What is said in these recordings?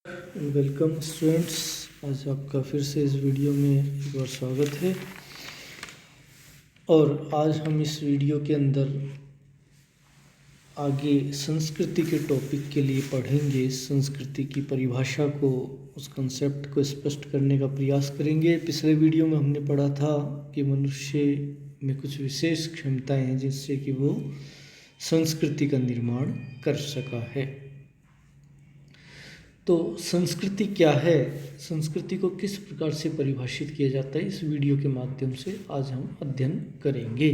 Welcome students. आज आपका फिर से इस वीडियो में एक बार स्वागत है। और आज हम इस वीडियो के अंदर आगे संस्कृति के टॉपिक के लिए पढ़ेंगे। संस्कृति की परिभाषा को, उस कंसेप्ट को स्पष्ट करने का प्रयास करेंगे। पिछले वीडियो में हमने पढ़ा था कि मनुष्य में कुछ विशेष क्षमताएं हैं जिससे कि वो संस्कृति का निर्माण कर सका है। तो संस्कृति क्या है, संस्कृति को किस प्रकार से परिभाषित किया जाता है, इस वीडियो के माध्यम से आज हम अध्ययन करेंगे।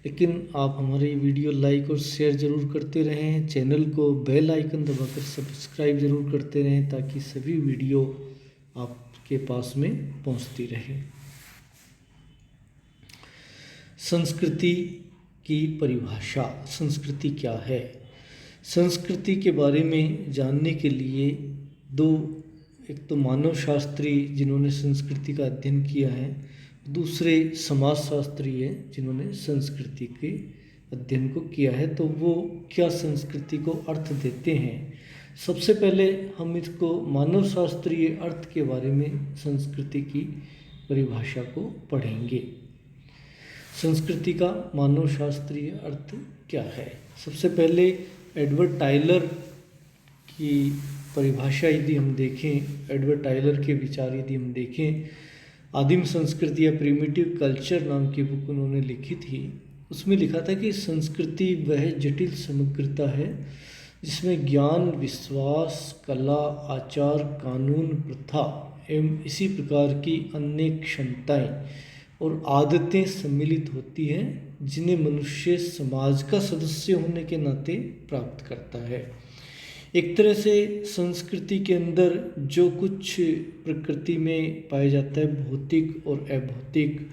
लेकिन आप हमारे वीडियो लाइक और शेयर ज़रूर करते रहें, चैनल को बेल आइकन दबाकर सब्सक्राइब ज़रूर करते रहें ताकि सभी वीडियो आपके पास में पहुंचती रहे। संस्कृति की परिभाषा, संस्कृति क्या है। संस्कृति के बारे में जानने के लिए एक तो मानव शास्त्री जिन्होंने संस्कृति का अध्ययन किया है, दूसरे समाजशास्त्री हैं जिन्होंने संस्कृति के अध्ययन को किया है। तो वो क्या संस्कृति को अर्थ देते हैं। सबसे पहले हम इसको मानव शास्त्रीय अर्थ के बारे में संस्कृति की परिभाषा को पढ़ेंगे। संस्कृति का मानव शास्त्रीय अर्थ क्या है। सबसे पहले एडवर्ड टायलर की परिभाषा यदि हम देखें, एडवर्ड टायलर के विचार यदि हम देखें, आदिम संस्कृति या प्रिमिटिव कल्चर नाम की बुक उन्होंने लिखी थी। उसमें लिखा था कि संस्कृति वह जटिल समग्रता है जिसमें ज्ञान, विश्वास, कला, आचार, कानून, प्रथा एवं इसी प्रकार की अन्य क्षमताएं और आदतें सम्मिलित होती हैं जिन्हें मनुष्य समाज का सदस्य होने के नाते प्राप्त करता है। एक तरह से संस्कृति के अंदर जो कुछ प्रकृति में पाया जाता है, भौतिक और अभौतिक,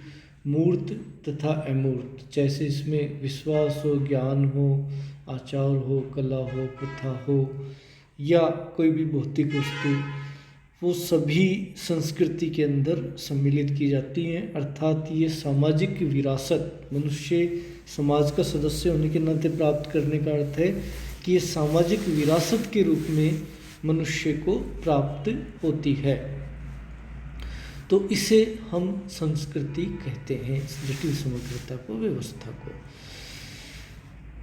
मूर्त तथा अमूर्त, जैसे इसमें विश्वास हो, ज्ञान हो, आचार हो, कला हो, प्रथा हो या कोई भी भौतिक वस्तु, वो सभी संस्कृति के अंदर सम्मिलित की जाती हैं। अर्थात ये सामाजिक विरासत, मनुष्य समाज का सदस्य होने के नाते प्राप्त करने का अर्थ है कि ये सामाजिक विरासत के रूप में मनुष्य को प्राप्त होती है। तो इसे हम संस्कृति कहते हैं, इस जटिल समग्रता को, व्यवस्था को।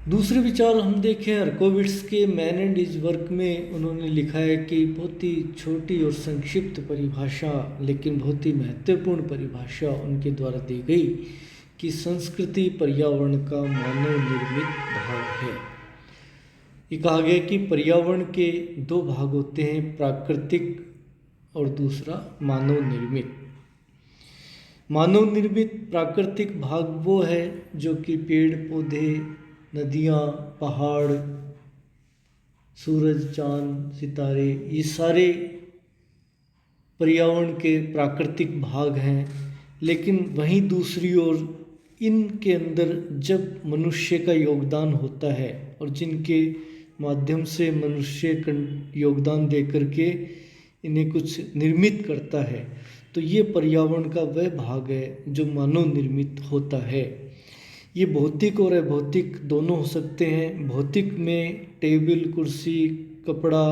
दूसरे विचार हम देखें हर्कोविट्स के मैन एंड हिज वर्क में उन्होंने लिखा है कि बहुत ही छोटी और संक्षिप्त परिभाषा लेकिन बहुत ही महत्वपूर्ण परिभाषा उनके द्वारा दी गई कि संस्कृति पर्यावरण का मानव निर्मित भाग है। ये कहा गया कि पर्यावरण के दो भाग होते हैं, प्राकृतिक और दूसरा मानव निर्मित। मानव निर्मित प्राकृतिक भाग वो है जो कि पेड़ पौधे, नदियाँ, पहाड़, सूरज, चाँद, सितारे, ये सारे पर्यावरण के प्राकृतिक भाग हैं। लेकिन वहीं दूसरी ओर इनके अंदर जब मनुष्य का योगदान होता है और जिनके माध्यम से मनुष्य योगदान दे करके इन्हें कुछ निर्मित करता है, तो ये पर्यावरण का वह भाग है जो मानव निर्मित होता है। ये भौतिक और अभौतिक दोनों हो सकते हैं। भौतिक में टेबल, कुर्सी, कपड़ा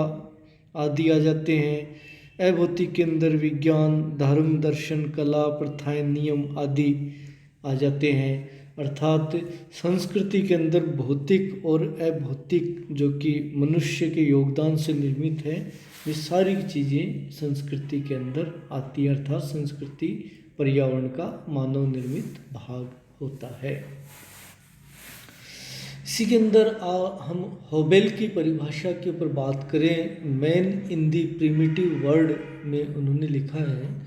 आदि आ जाते हैं। अभौतिक के अंदर विज्ञान, धर्म, दर्शन, कला, प्रथाएं, नियम आदि आ जाते हैं। अर्थात संस्कृति के अंदर भौतिक और अभौतिक जो कि मनुष्य के योगदान से निर्मित है, ये सारी चीज़ें संस्कृति के अंदर आती है। अर्थात संस्कृति पर्यावरण का मानव निर्मित भाग होता है। इसी के अंदर हम हॉबेल की परिभाषा के ऊपर बात करें। Man in the primitive world में उन्होंने लिखा है,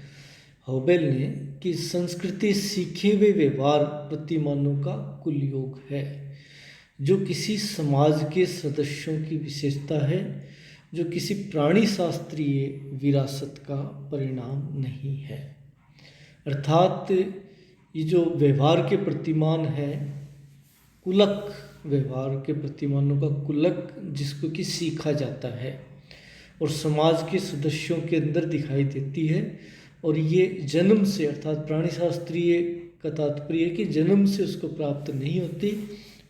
हॉबेल ने, कि संस्कृति सीखे हुए व्यवहार प्रतिमानों का कुल योग है जो किसी समाज के सदस्यों की विशेषता है, जो किसी प्राणी शास्त्रीय विरासत का परिणाम नहीं है। अर्थात ये जो व्यवहार के प्रतिमान है, कुलक, व्यवहार के प्रतिमानों का कुलक जिसको कि सीखा जाता है और समाज के सदस्यों के अंदर दिखाई देती है, और ये जन्म से, अर्थात प्राणी शास्त्रीय का तात्पर्य है कि जन्म से उसको प्राप्त नहीं होती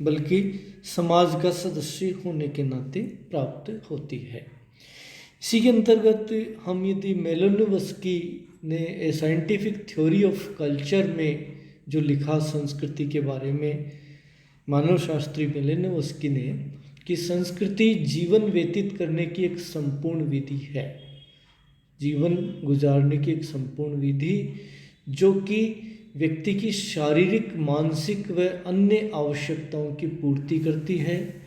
बल्कि समाज का सदस्य होने के नाते प्राप्त होती है। इसी के अंतर्गत हम यदि मेलानोव्स्की ने ए साइंटिफिक थ्योरी ऑफ कल्चर में जो लिखा संस्कृति के बारे में, मानव शास्त्री मेलानोव्स्की ने, कि संस्कृति जीवन व्यतीत करने की एक संपूर्ण विधि है, जीवन गुजारने की एक संपूर्ण विधि जो कि व्यक्ति की शारीरिक, मानसिक व अन्य आवश्यकताओं की पूर्ति करती है,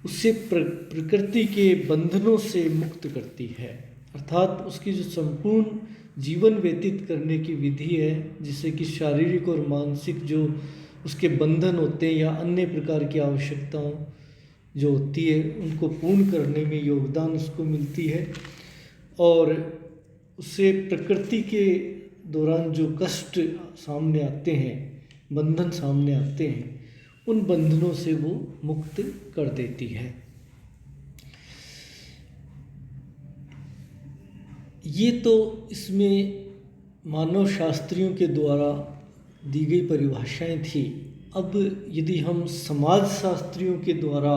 उससे प्रकृति के बंधनों से मुक्त करती है। अर्थात उसकी जो संपूर्ण जीवन व्यतीत करने की विधि है, जिससे कि शारीरिक और मानसिक जो उसके बंधन होते हैं या अन्य प्रकार की आवश्यकताओं जो होती है उनको पूर्ण करने में योगदान उसको मिलती है, और उससे प्रकृति के दौरान जो कष्ट सामने आते हैं, बंधन सामने आते हैं, उन बंधनों से वो मुक्त कर देती है। ये तो इसमें मानव शास्त्रियों के द्वारा दी गई परिभाषाएं थी। अब यदि हम समाज शास्त्रियों के द्वारा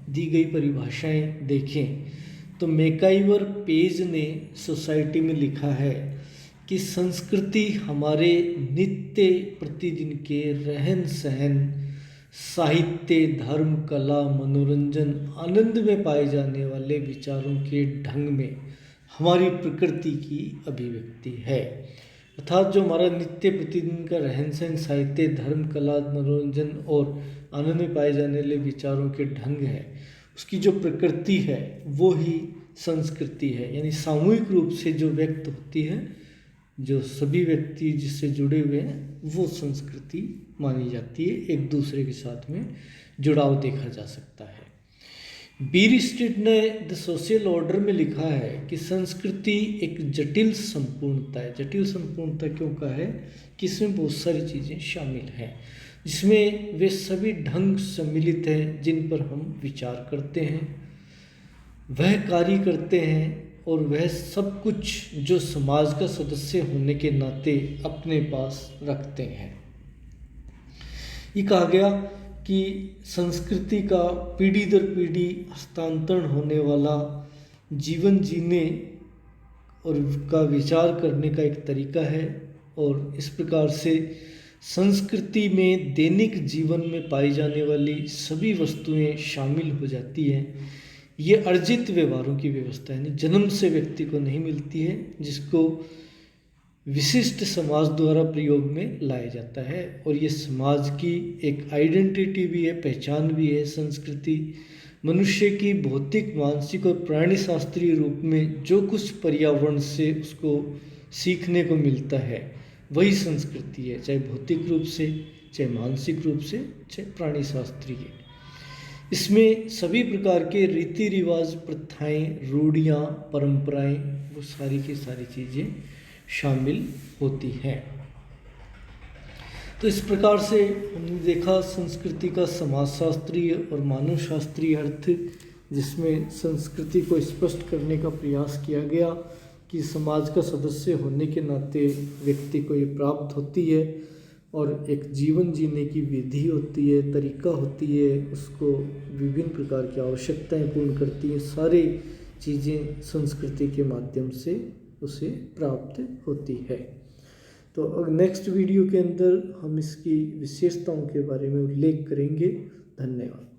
दी गई परिभाषाएं देखें तो मैकाइवर पेज ने सोसाइटी में लिखा है कि संस्कृति हमारे नित्य प्रतिदिन के रहन सहन, साहित्य, धर्म, कला, मनोरंजन, आनंद में पाए जाने वाले विचारों के ढंग में हमारी प्रकृति की अभिव्यक्ति है। अर्थात जो हमारा नित्य प्रतिदिन का रहन सहन, साहित्य, धर्म, कला, मनोरंजन और आनंद में पाए जाने वाले विचारों के ढंग है, उसकी जो प्रकृति है वो ही संस्कृति है। यानी सामूहिक रूप से जो व्यक्त होती है, जो सभी व्यक्ति जिससे जुड़े हुए हैं, वो संस्कृति मानी जाती है। एक दूसरे के साथ में जुड़ाव देखा जा सकता है। बीरिस्टेड ने द सोशल ऑर्डर में लिखा है कि संस्कृति एक जटिल संपूर्णता है। जटिल संपूर्णता क्यों कहा है? कि इसमें बहुत सारी चीज़ें शामिल हैं, जिसमें वे सभी ढंग सम्मिलित हैं जिन पर हम विचार करते हैं, वह कार्य करते हैं, और वह सब कुछ जो समाज का सदस्य होने के नाते अपने पास रखते हैं। ये कहा गया कि संस्कृति का पीढ़ी दर पीढ़ी हस्तांतरण होने वाला जीवन जीने और का विचार करने का एक तरीका है, और इस प्रकार से संस्कृति में दैनिक जीवन में पाई जाने वाली सभी वस्तुएं शामिल हो जाती हैं। ये अर्जित व्यवहारों की व्यवस्था है, जन्म से व्यक्ति को नहीं मिलती है, जिसको विशिष्ट समाज द्वारा प्रयोग में लाया जाता है, और ये समाज की एक आइडेंटिटी भी है, पहचान भी है। संस्कृति मनुष्य की भौतिक, मानसिक और प्राणी शास्त्रीय रूप में जो कुछ पर्यावरण से उसको सीखने को मिलता है वही संस्कृति है, चाहे भौतिक रूप से, चाहे मानसिक रूप से, चाहे प्राणी शास्त्रीय। इसमें सभी प्रकार के रीति रिवाज, प्रथाएं, रूढ़ियाँ, परंपराएं, वो सारी की सारी चीज़ें शामिल होती हैं। तो इस प्रकार से हमने देखा संस्कृति का समाजशास्त्रीय और मानव शास्त्रीय अर्थ, जिसमें संस्कृति को स्पष्ट करने का प्रयास किया गया कि समाज का सदस्य होने के नाते व्यक्ति को ये प्राप्त होती है, और एक जीवन जीने की विधि होती है, तरीका होती है, उसको विभिन्न प्रकार की आवश्यकताएं पूर्ण करती हैं। सारी चीज़ें संस्कृति के माध्यम से उसे प्राप्त होती है। तो अब नेक्स्ट वीडियो के अंदर हम इसकी विशेषताओं के बारे में उल्लेख करेंगे। धन्यवाद।